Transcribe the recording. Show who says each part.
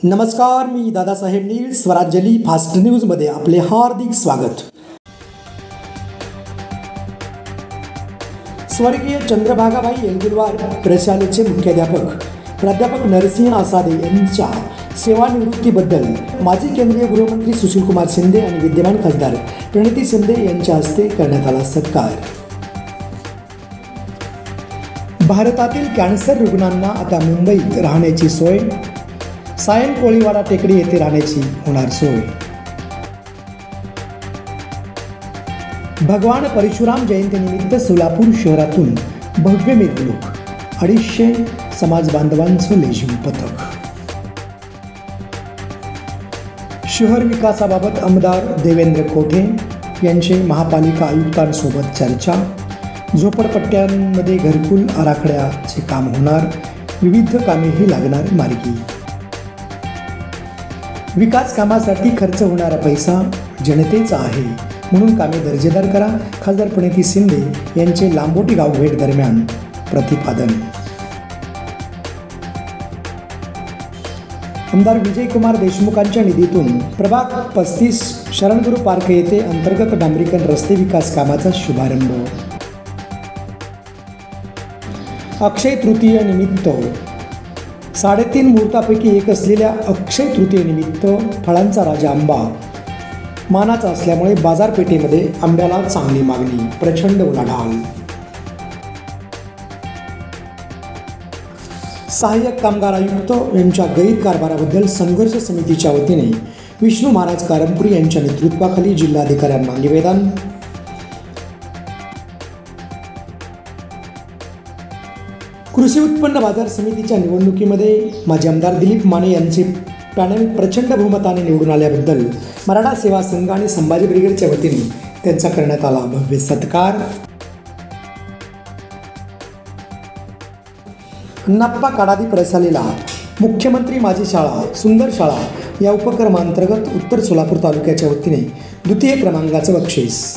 Speaker 1: नमस्कार, मी दादासाहेब नील. स्वराज्यली फास्ट न्यूजमध्ये आपले हार्दिक स्वागत. स्वर्गीय चंद्रभागाबाई येलगुलवार प्रशालेचे मुख्याध्यापक प्राध्यापक नरसिंह आसादे यांच्या सेवानिवृत्तीबद्दल माजी केंद्रीय गृहमंत्री सुशीलकुमार शिंदे आणि विद्यमान खासदार प्रणिती शिंदे यांच्या हस्ते करण्यात आला सत्कार. भारतातील कॅन्सर रुग्णांना आता मुंबईत राहण्याची सोय. सायन कोळीवाडा टेकडी येथे राहण्याची होणार सोय. भगवान परशुराम जयंतीनिमित्त सोलापूर शहरातून भव्य मिरवणूक. 250 समाज बांधवांचं लेझिम पथक. शहर विकासाबाबत आमदार देवेंद्र कोठे यांचे महापालिका आयुक्तांसोबत चर्चा. झोपडपट्ट्यांमध्ये घरकुल आराखड्याचे काम होणार. विविध कामेही लागणार मार्गी. विकास कामासाठी खर्च होणारा पैसा जनतेचा आहे, म्हणून कामे दर्जेदार करा. खासदार प्रणिती शिंदे यांचे लांबोटी गाव भेट दरम्यान प्रतिपादन. आमदार विजयकुमार देशमुखांच्या निधीतून प्रभाग 35 शरणगुरू पार्क येथे अंतर्गत डांबरीकरण रस्ते विकास कामाचा शुभारंभ. अक्षय तृतीय निमित्त 3.5 मुहूर्तापैकी एक असलेल्या अक्षय तृतीयेनिमित्त फळांचा राजा आंबा मानाचा असल्यामुळे बाजारपेठेमध्ये आंब्याला चांगली मागणी. प्रचंड उलाढाल. सहाय्यक कामगार आयुक्त यांच्या गैरकारभाराबद्दल संघर्ष समितीच्या वतीने विष्णू महाराज कारंपुरी यांच्या नेतृत्वाखाली जिल्हाधिकाऱ्यांना निवेदन. कृषी उत्पन्न बाजार समितीच्या निवडणुकीमध्ये माजी आमदार दिलीप माने यांचे पॅनल प्रचंड बहुमताने निवडून आल्याबद्दल मराठा सेवा संघ आणि संभाजी ब्रिगेडच्या वतीने त्यांचा करण्यात आला भव्य सत्कार. अण्णाप्पा काडादी प्रशालेला मुख्यमंत्री माझी शाळा सुंदर शाळा या उपक्रमांतर्गत उत्तर सोलापूर तालुक्याच्या वतीने 2य क्रमांकाचं बक्षीस.